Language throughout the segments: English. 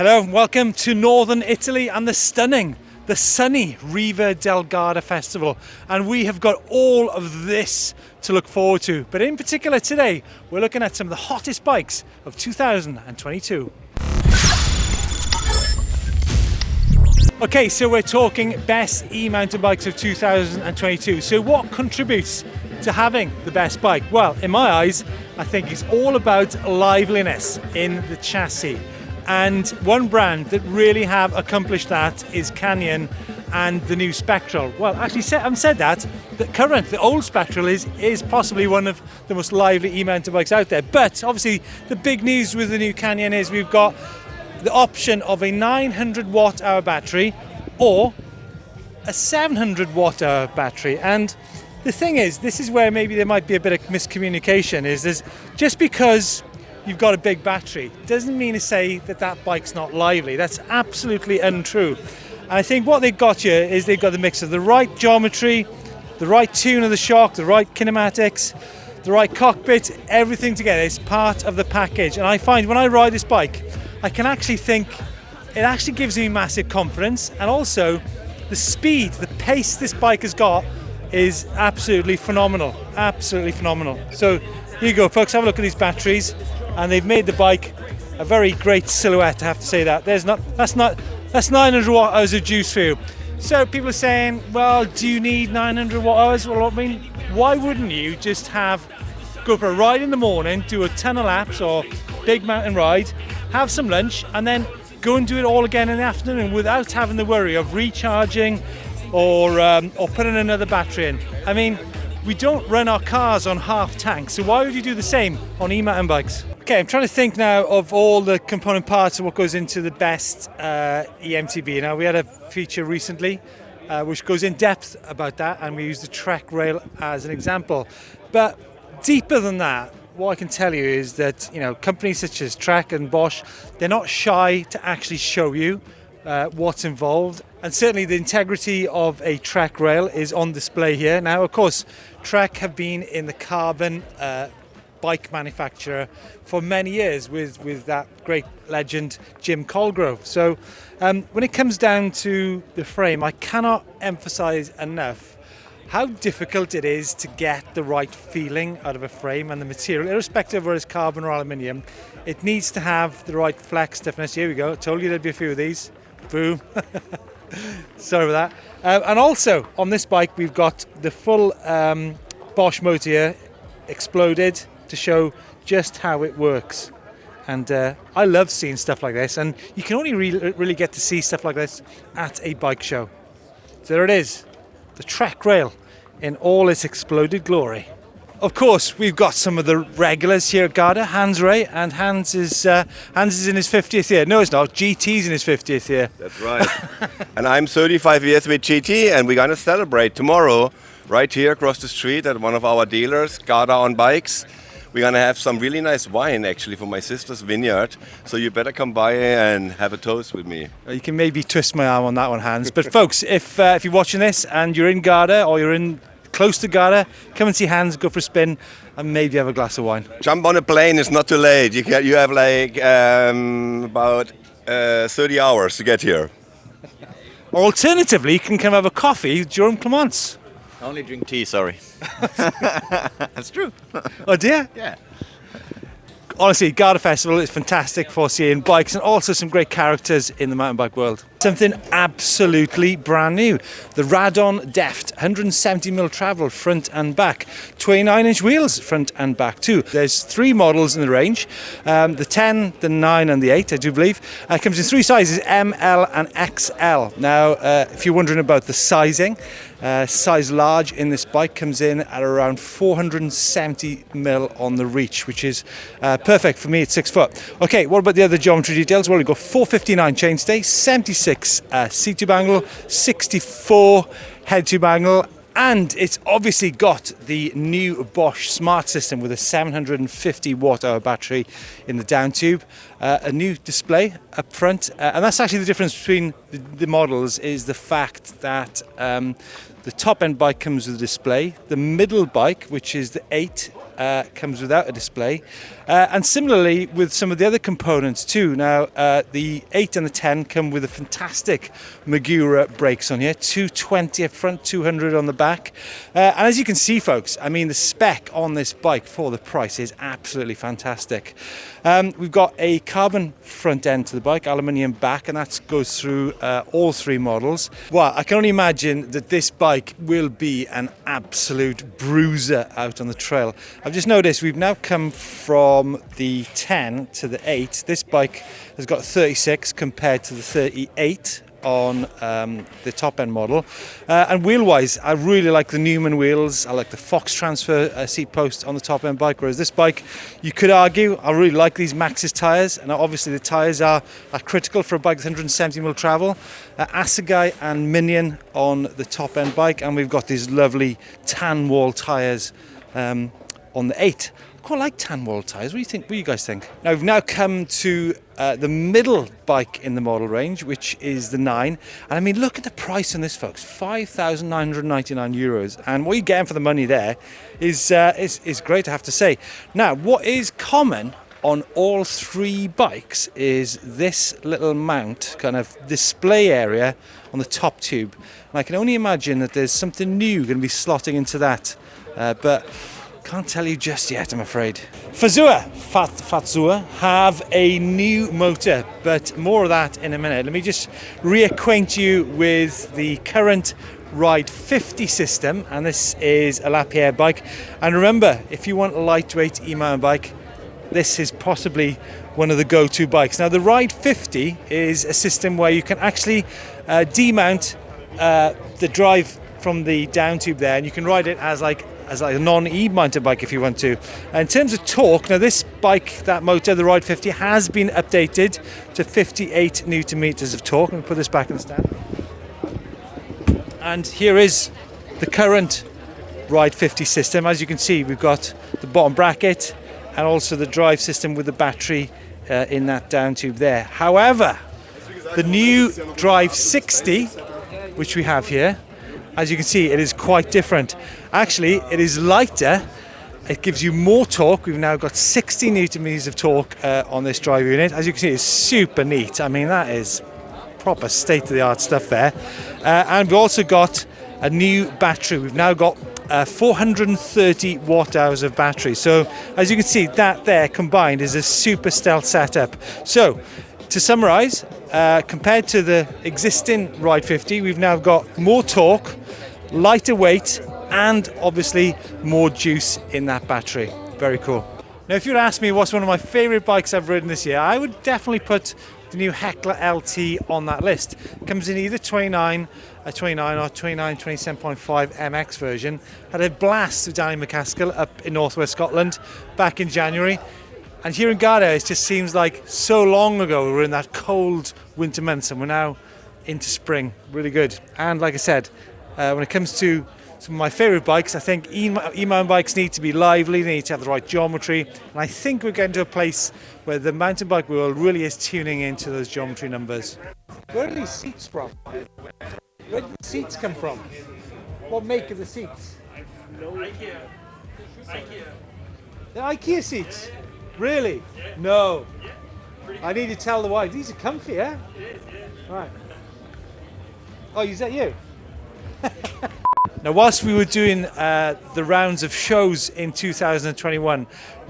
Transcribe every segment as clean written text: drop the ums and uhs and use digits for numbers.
Hello and welcome to Northern Italy and the sunny Riva del Garda Festival. And we have got all of this to look forward to. But in particular today, we're looking at some of the hottest bikes of 2022. Okay, so we're talking best e-mountain bikes of 2022. So what contributes to having the best bike? Well, in my eyes, I think it's all about liveliness in the chassis. And one brand that really have accomplished that is Canyon and the new Spectral. Well, actually, having said that, the old Spectral is possibly one of the most lively e-mountain bikes out there. But obviously, the big news with the new Canyon is we've got the option of a 900 watt hour battery or a 700 watt hour battery. And the thing is, this is where maybe there might be a bit of miscommunication, is just because you've got a big battery doesn't mean to say that bike's not lively. That's absolutely untrue. And I think what they've got here is they've got the mix of the right geometry, the right tune of the shock, the right kinematics, the right cockpit, everything together. It's part of the package. And I find when I ride this bike, I can actually think it actually gives me massive confidence, and also the speed, the pace this bike has got is absolutely phenomenal. Absolutely phenomenal. So here you go, folks, have a look at these batteries. And they've made the bike a very great silhouette, I have to say that. That's 900 watt hours of juice for you. So people are saying, well, do you need 900 watt hours? Well, I mean, why wouldn't you just go for a ride in the morning, do a ton of laps or big mountain ride, have some lunch, and then go and do it all again in the afternoon without having the worry of recharging or putting another battery in. I mean, we don't run our cars on half tanks, so why would you do the same on e-mountain bikes? Okay, I'm trying to think now of all the component parts of what goes into the best eMTB. Now, we had a feature recently which goes in depth about that, and we use the track rail as an example. But deeper than that, what I can tell you is that, companies such as Trek and Bosch, they're not shy to actually show you what's involved. And certainly the integrity of a track rail is on display here. Now, of course, Trek have been in the carbon bike manufacturer for many years with that great legend Jim Colgrove. So when it comes down to the frame, I cannot emphasize enough how difficult it is to get the right feeling out of a frame and the material, irrespective of whether it's carbon or aluminium. It needs to have the right flex stiffness. Here we go. I told you there'd be a few of these. Boom. Sorry about that. And also on this bike, we've got the full Bosch motor here, exploded, to show just how it works. And I love seeing stuff like this, and you can only really get to see stuff like this at a bike show. So there it is, the track rail in all its exploded glory. Of course, we've got some of the regulars here at Garda. Hans Ray, and Hans is in his 50th year. No, it's not. GT's in his 50th year. That's right. And I'm 35 years with GT, and we're going to celebrate tomorrow right here across the street at one of our dealers, Radon Bikes. We're going to have some really nice wine, actually, from my sister's vineyard. So you better come by and have a toast with me. You can maybe twist my arm on that one, Hans. But folks, if you're watching this and you're in Garda or you're in close to Garda, come and see Hans, go for a spin, and maybe have a glass of wine. Jump on a plane, it's not too late. You have like about 30 hours to get here. Or alternatively, you can come have a coffee with Jerome Clements. I only drink tea, sorry. That's true. Oh dear? Yeah. Honestly, Garda Festival is fantastic for seeing bikes and also some great characters in the mountain bike world. Something absolutely brand new. The Radon Deft 170mm travel front and back. 29-inch wheels front and back too. There's 3 models in the range. The 10, the 9 and the 8, I do believe. It comes in 3 sizes, M, L and XL. Now, if you're wondering about the sizing, size large in this bike comes in at around 470mm on the reach, which is perfect for me at 6 foot. Okay, what about the other geometry details? Well, we've got 459 chainstay, 76 seat tube angle, 64 head tube angle, and it's obviously got the new Bosch smart system with a 750 watt hour battery in the down tube, a new display up front, and that's actually the difference between the models, is the fact that the top end bike comes with a display. The middle bike, which is the 8, comes without a display. And similarly with some of the other components too. Now, the 8 and the 10 come with a fantastic Magura brakes on here, 220 up front, 200 on the back. And as you can see, folks, I mean, the spec on this bike for the price is absolutely fantastic. We've got a carbon front end to the bike, aluminium back, and that goes through all three models. Well, I can only imagine that this bike will be an absolute bruiser out on the trail. I've just noticed we've now come from the 10 to the 8. This bike has got 36 compared to the 38 on the top end model, and wheel wise I really like the Newman wheels. I like the Fox transfer seat post on the top end bike, whereas this bike, you could argue, I really like these Maxxis tyres. And obviously the tyres are critical for a bike with 170mm travel. Assegai and Minion on the top end bike, and we've got these lovely tan wall tyres on the 8. I quite like tan wall tyres. What do you think? What do you guys think? Now we've now come to the middle bike in the model range, which is the 9. And I mean, look at the price on this, folks. €5,999. And what you're getting for the money there is great, I have to say. Now, what is common on all three bikes is this little mount, kind of display area on the top tube. And I can only imagine that there's something new going to be slotting into that. But can't tell you just yet, I'm afraid. Fazua have a new motor, but more of that in a minute. Let me just reacquaint you with the current Ride 50 system, and this is a Lapierre bike. And remember, if you want a lightweight e-mountain bike, this is possibly one of the go-to bikes. Now, the Ride 50 is a system where you can actually demount the drive from the down tube there, and you can ride it as like a non-e-mountain bike if you want to. And in terms of torque, now this bike, that motor, the Ride 50, has been updated to 58 Newton meters of torque. Let me put this back in the stand. And here is the current Ride 50 system. As you can see, we've got the bottom bracket and also the drive system with the battery in that down tube there. However, the new Drive 60, which we have here, as you can see, it is quite different. Actually, it is lighter. It gives you more torque. We've now got 60 Newton meters of torque on this drive unit. As you can see, it's super neat. I mean, that is proper state-of-the-art stuff there. And we've also got a new battery. We've now got 430 watt hours of battery. So, as you can see, that there combined is a super stealth setup. So, to summarize, compared to the existing Ride 50, we've now got more torque, lighter weight, and obviously more juice in that battery. Very cool. Now, if you'd ask me what's one of my favorite bikes I've ridden this year, I would definitely put the new Heckler LT on that list. It comes in either 29 or 27.5 MX version. Had a blast with Danny McCaskill up in northwest Scotland back in January. And here in Garda, it just seems like so long ago. We were in that cold winter months, and we're now into spring. Really good. And like I said, when it comes to some of my favourite bikes, I think e-mountain bikes need to be lively, they need to have the right geometry, and I think we're getting to a place where the mountain bike world really is tuning into those geometry numbers. Where are these seats from? Where did the seats come from? What make are the seats? IKEA. They're IKEA seats? Really? No. I need to tell the wife. These are comfy, eh? Right. Oh, is that you? Now, whilst we were doing the rounds of shows in 2021,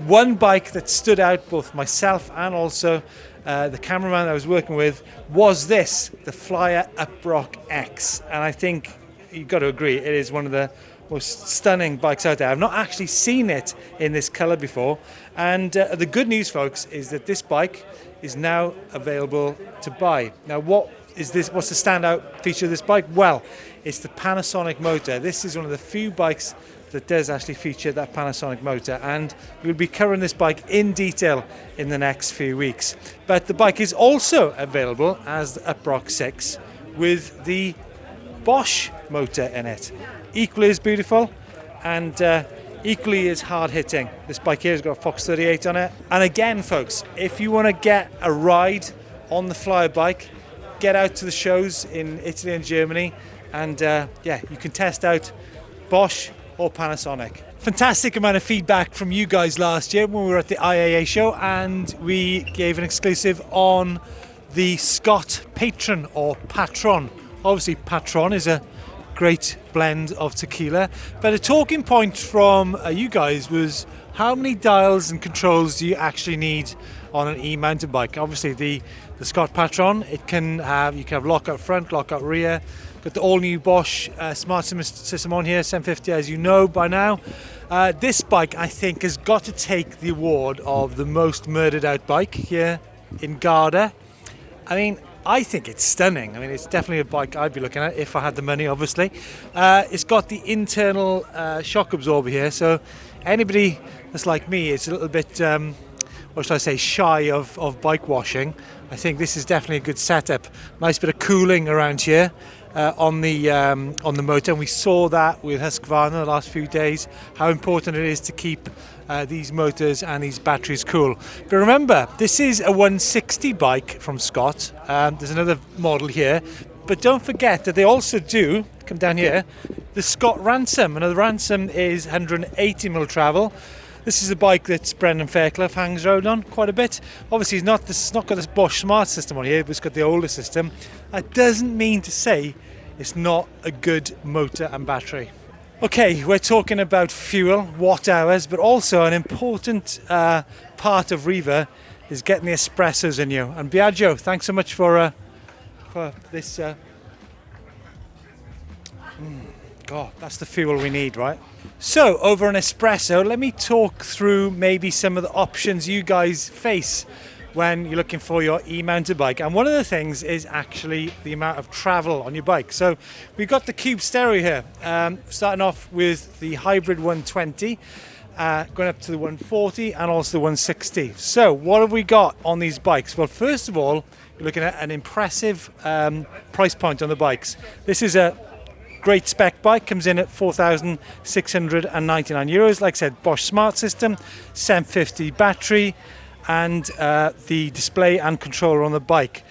one bike that stood out, both myself and also the cameraman I was working with, was this, the Flyer Uprock X. And I think you've got to agree, it is one of the most stunning bikes out there. I've not actually seen it in this colour before. And the good news, folks, is that this bike is now available to buy. Now, what's the standout feature of this bike? Well, it's the Panasonic motor. This is one of the few bikes that does actually feature that Panasonic motor, and we'll be covering this bike in detail in the next few weeks. But the bike is also available as the Uprock 6 with the Bosch motor in it. Equally as beautiful and equally as hard hitting. This bike here has got a Fox 38 on it. And again, folks, if you want to get a ride on the Flyer bike, get out to the shows in Italy and Germany, and you can test out Bosch or Panasonic. fantastic amount of feedback from you guys last year when we were at the IAA show, and we gave an exclusive on the Scott Patron or Patron. Obviously Patron is a great blend of tequila, but a talking point from you guys was how many dials and controls do you actually need on an e-mountain bike? Obviously the Scott Patron, you can have lockout front, lockout rear. Got the all-new Bosch smart system on here, 750 as you know by now. This bike I think has got to take the award of the most murdered out bike here in Garda. I mean, I think it's stunning. I mean, it's definitely a bike I'd be looking at if I had the money, obviously. It's got the internal shock absorber here, so anybody that's like me is a little bit, what should I say, shy of bike washing. I think this is definitely a good setup. Nice bit of cooling around here on the motor, and we saw that with Husqvarna the last few days, how important it is to keep these motors and these batteries cool. But remember, this is a 160 bike from Scott. There's another model here, but don't forget that they also do, come down here, the Scott Ransom. Another Ransom is 180mm travel. This is a bike that Brendan Fairclough hangs around on quite a bit. Obviously, it's not got this Bosch smart system on here, but it's got the older system. That doesn't mean to say it's not a good motor and battery. Okay, we're talking about fuel, watt hours, but also an important part of Riva is getting the espressos in you. And Biagio, thanks so much for this. God, that's the fuel we need, right? So, over an espresso, let me talk through maybe some of the options you guys face when you're looking for your e-mountain bike. And one of the things is actually the amount of travel on your bike. So, we've got the Cube stereo here, starting off with the hybrid 120, going up to the 140 and also the 160. So, what have we got on these bikes? Well, first of all, you're looking at an impressive price point on the bikes. This is a great spec bike, comes in at €4,699. Like I said, Bosch smart system, 750 battery, and the display and controller on the bike.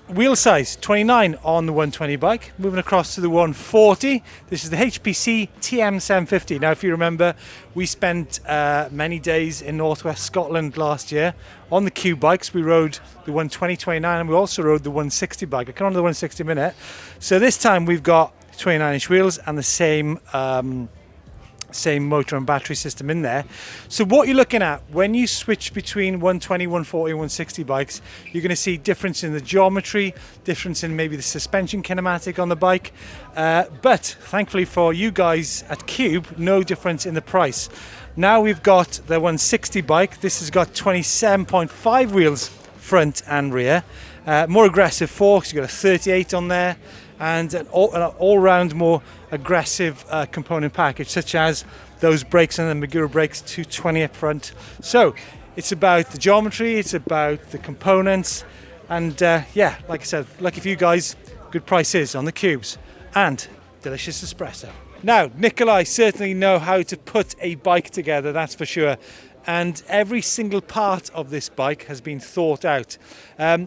Wheel size 29 on the 120 bike. Moving across to the 140. This is the HPC TM750. Now, if you remember, we spent many days in northwest Scotland last year on the Cube bikes. We rode the 120/29 and we also rode the 160 bike. I come on to the 160 in a minute. So this time we've got 29-inch wheels and the same motor and battery system in there. So what you're looking at when you switch between 120, 140 and 160 bikes, you're going to see difference in the geometry, difference in maybe the suspension kinematic on the bike, but thankfully for you guys at Cube, no difference in the price. Now we've got the 160 bike. This has got 27.5 wheels front and rear, more aggressive forks. You've got a 38 on there, and an all-round more aggressive component package, such as those brakes and the Magura brakes, 220 up front. So it's about the geometry, it's about the components, and yeah, like I said, lucky for you guys, good prices on the Cubes and delicious espresso. Now, Nicolai certainly know how to put a bike together, that's for sure. And every single part of this bike has been thought out.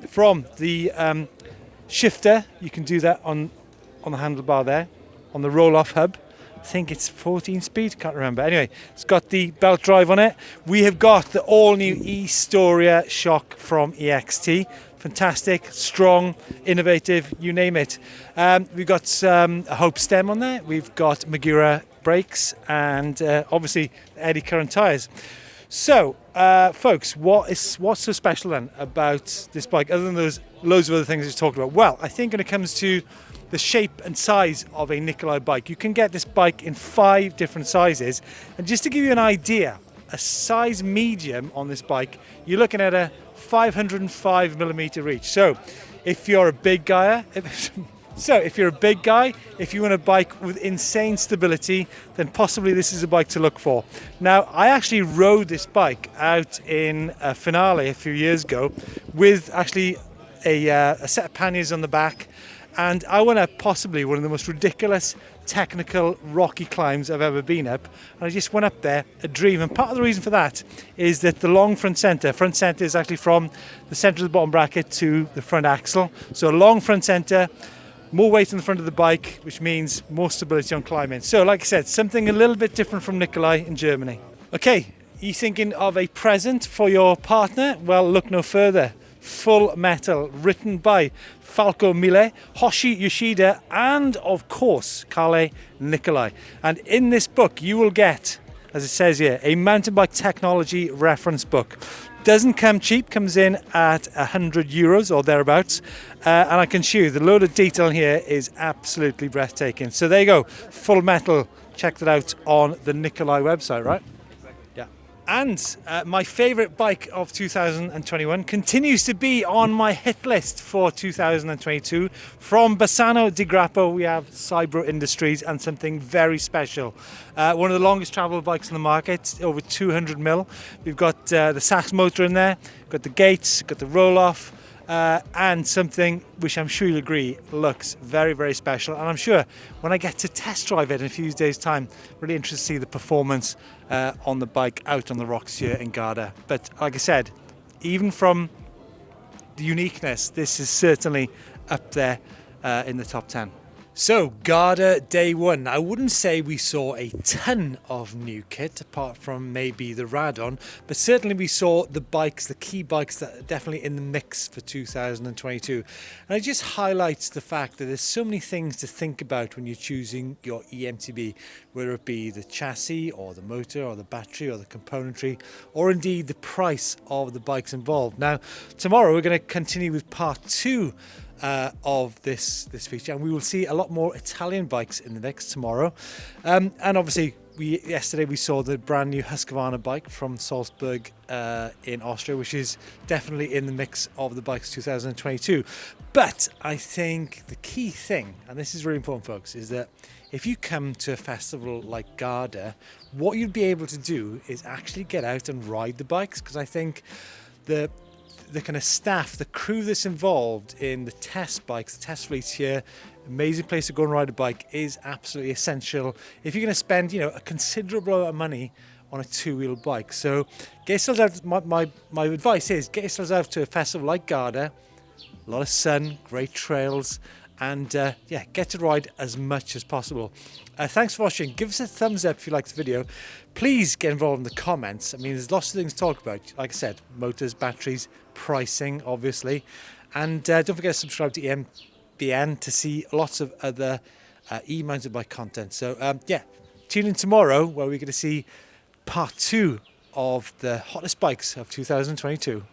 From the shifter, you can do that on the handlebar there, on the roll-off hub. I think it's 14 speed, can't remember. Anyway, it's got the belt drive on it. We have got the all-new E-Storia shock from EXT. Fantastic, strong, innovative, you name it. We've got a Hope stem on there. We've got Magura brakes and obviously eddy current tyres. So, folks, what's so special then about this bike, other than those loads of other things we talked about? Well, I think when it comes to the shape and size of a Nicolai bike, you can get this bike in 5 different sizes. And just to give you an idea, a size medium on this bike, you're looking at a 505mm reach. So, if you're a big guy, if you want a bike with insane stability, then possibly this is a bike to look for. Now, I actually rode this bike out in a finale a few years ago with actually a set of panniers on the back, and I went up possibly one of the most ridiculous technical rocky climbs I've ever been up, and I just went up there a dream. And part of the reason for that is that the long front center is actually from the center of the bottom bracket to the front axle. So a long front center, more weight on the front of the bike, which means more stability on climbing. So like I said, something a little bit different from Nicolai in Germany. Okay, you thinking of a present for your partner? Well, look no further. Full Metal, written by Falco Mille, Hoshi Yoshida, and of course, Kale Nicolai. And in this book, you will get, as it says here, a mountain bike technology reference book. Doesn't come cheap, comes in at €100 or thereabouts. And I can show you the load of detail here is absolutely breathtaking. So there you go, Full Metal. Check that out on the Nicolai website, right? And my favourite bike of 2021 continues to be on my hit list for 2022. From Bassano di Grappo, we have Cybro Industries and something very special. One of the longest travel bikes on the market, over 200mm. We've got the Sachs motor in there, got the gates, got the roll-off, and something which I'm sure you'll agree looks very, very special. And I'm sure when I get to test drive it in a few days' time, really interested to see the performance on the bike out on the rocks here in Garda. But like I said, even from the uniqueness, this is certainly up there in the top 10. So, Garda day one. I wouldn't say we saw a ton of new kit, apart from maybe the Radon, but certainly we saw the bikes, the key bikes that are definitely in the mix for 2022. And it just highlights the fact that there's so many things to think about when you're choosing your eMTB, whether it be the chassis or the motor or the battery or the componentry, or indeed the price of the bikes involved. Now, tomorrow we're going to continue with part 2 of this feature, and we will see a lot more Italian bikes in the mix tomorrow. And obviously, yesterday we saw the brand new Husqvarna bike from Salzburg in Austria, which is definitely in the mix of the bikes 2022. But I think the key thing, and this is really important, folks, is that if you come to a festival like Garda, what you'd be able to do is actually get out and ride the bikes, because I think the kind of staff, the crew that's involved in the test bikes, the test fleets here, amazing place to go and ride a bike, is absolutely essential if you're going to spend, a considerable amount of money on a two-wheel bike. So get yourselves out. My advice is get yourselves out to a festival like Garda, a lot of sun, great trails, and get to ride as much as possible. Thanks for watching. Give us a thumbs up if you liked the video. Please get involved in the comments. I mean, there's lots of things to talk about. Like I said, motors, batteries, pricing, obviously. And don't forget to subscribe to EMBN to see lots of other e-mountain bike content. So, tune in tomorrow where we're going to see part 2 of the hottest bikes of 2022.